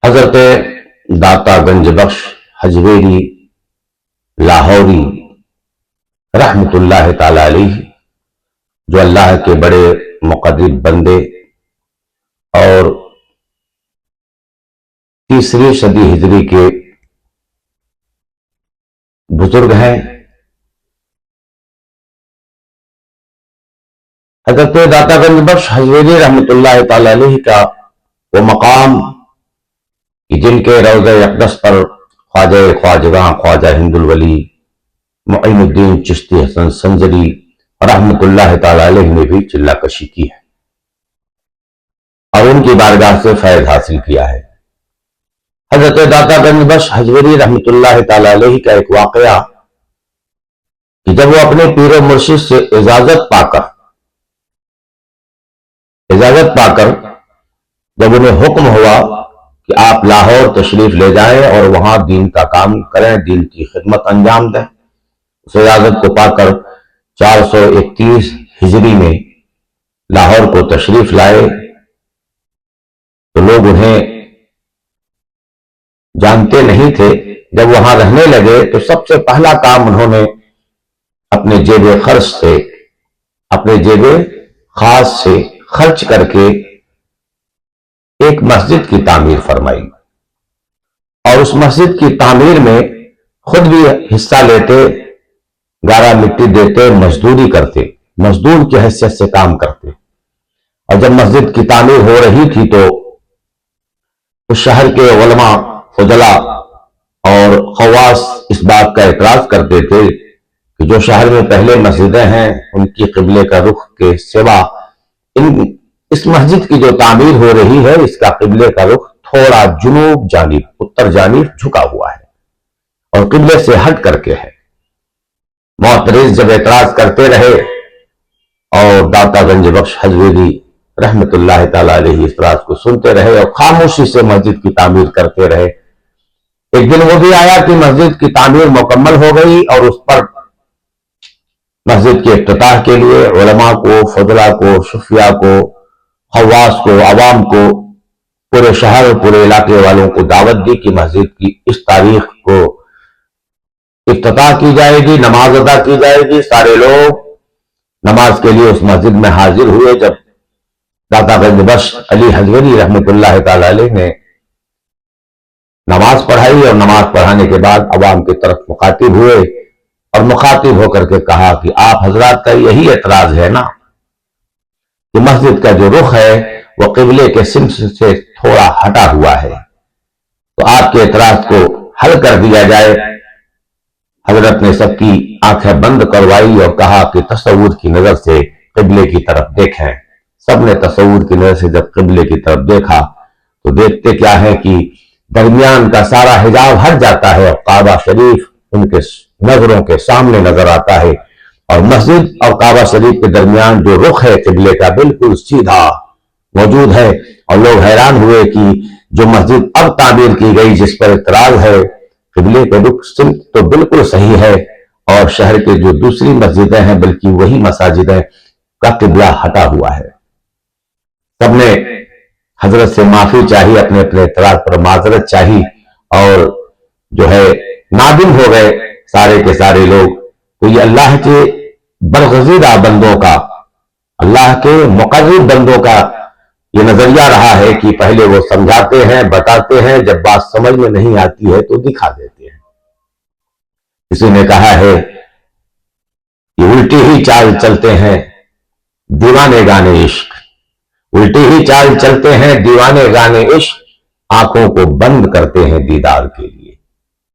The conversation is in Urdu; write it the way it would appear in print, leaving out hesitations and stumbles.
حضرت داتا گنج بخش حجویری لاہوری رحمت اللہ تعالی علیہ، جو اللہ کے بڑے مقرب بندے اور تیسری صدی ہجری کے بزرگ ہیں۔ حضرت داتا گنج بخش حجویری رحمت اللہ تعالی علیہ کا وہ مقام کہ جن کے روضہ اقدس پر خواجہ خواجگاں خواجہ ہند الولی معین الدین چشتی حسن سنجری رحمت اللہ تعالی علیہ نے بھی چلہ کشی کی ہے اور ان کی بارگاہ سے فیض حاصل کیا ہے۔ حضرت داتا گنج بخش حجویری رحمت اللہ تعالی علیہ کا ایک واقعہ کہ جب وہ اپنے پیر و مرشد سے اجازت پا کر جب انہیں حکم ہوا کہ آپ لاہور تشریف لے جائیں اور وہاں دین کا کام کریں، دین کی خدمت انجام دیں، اس اجازت کو پا کر 431 ہجری میں لاہور کو تشریف لائے تو لوگ انہیں جانتے نہیں تھے۔ جب وہاں رہنے لگے تو سب سے پہلا کام انہوں نے اپنے جیب خرچ سے، اپنے جیب خاص سے خرچ کر کے ایک مسجد کی تعمیر فرمائی اور اس مسجد کی تعمیر میں خود بھی حصہ لیتے، گارا مٹی دیتے، مزدوری کرتے، مزدور کی حیثیت سے کام کرتے۔ اور جب مسجد کی تعمیر ہو رہی تھی تو اس شہر کے علماء، فضلاء اور خواص اس بات کا اعتراض کرتے تھے کہ جو شہر میں پہلے مسجدیں ہیں ان کی قبلے کا رخ کے سوا اس مسجد کی جو تعمیر ہو رہی ہے اس کا قبلے کا رخ تھوڑا جنوب جانب، اتر جانب جھکا ہوا ہے اور قبلے سے ہٹ کر کے ہے۔ معترض جب اعتراض کرتے رہے اور داتا گنج بخش حجویری رحمت اللہ تعالی علیہ اس اعتراض کو سنتے رہے اور خاموشی سے مسجد کی تعمیر کرتے رہے۔ ایک دن وہ بھی آیا کہ مسجد کی تعمیر مکمل ہو گئی اور اس پر مسجد کے افتتاح کے لیے علماء کو، فضلاء کو، شفیاء کو، خواص کو، عوام کو، پورے شہر پورے علاقے والوں کو دعوت دی کہ مسجد کی اس تاریخ کو افتتاح کی جائے گی، نماز ادا کی جائے گی۔ سارے لوگ نماز کے لیے اس مسجد میں حاضر ہوئے۔ جب داتا گنج بخش علی حجویری رحمت اللہ تعالی علیہ نے نماز پڑھائی اور نماز پڑھانے کے بعد عوام کی طرف مخاطب ہوئے اور مخاطب ہو کر کے کہا کہ آپ حضرات کا یہی اعتراض ہے نا کہ مسجد کا جو رخ ہے وہ قبلے کے سمت سے تھوڑا ہٹا ہوا ہے، تو آپ کے اعتراض کو حل کر دیا جائے۔ حضرت نے سب کی آنکھیں بند کروائی اور کہا کہ تصور کی نظر سے قبلے کی طرف دیکھیں۔ سب نے تصور کی نظر سے جب قبلے کی طرف دیکھا تو دیکھتے کیا ہے کہ درمیان کا سارا حجاب ہٹ جاتا ہے اور کعبہ شریف ان کے نظروں کے سامنے نظر آتا ہے اور مسجد اور کعبہ شریف کے درمیان جو رخ ہے قبلے کا بالکل سیدھا موجود ہے۔ اور لوگ حیران ہوئے کہ جو مسجد اب تعمیر کی گئی جس پر اعتراض ہے، قبلے کے رخ سمت تو بالکل صحیح ہے اور شہر کے جو دوسری مسجدیں ہیں بلکہ وہی مساجدیں کا قبلہ ہٹا ہوا ہے۔ سب نے حضرت سے معافی چاہی، اپنے اعتراض پر معذرت چاہی اور جو ہے نادم ہو گئے سارے کے سارے لوگ۔ تو یہ اللہ کے برگزیدہ بندوں کا، اللہ کے مقرب بندوں کا یہ نظریہ رہا ہے کہ پہلے وہ سمجھاتے ہیں، بتاتے ہیں، جب بات سمجھ میں نہیں آتی ہے تو دکھا دیتے ہیں۔ کسی نے کہا ہے کہ الٹی ہی چال چلتے ہیں دیوانے گانے عشق، الٹی ہی چال چلتے ہیں دیوانے گانے عشق، آنکھوں کو بند کرتے ہیں دیدار کے لیے۔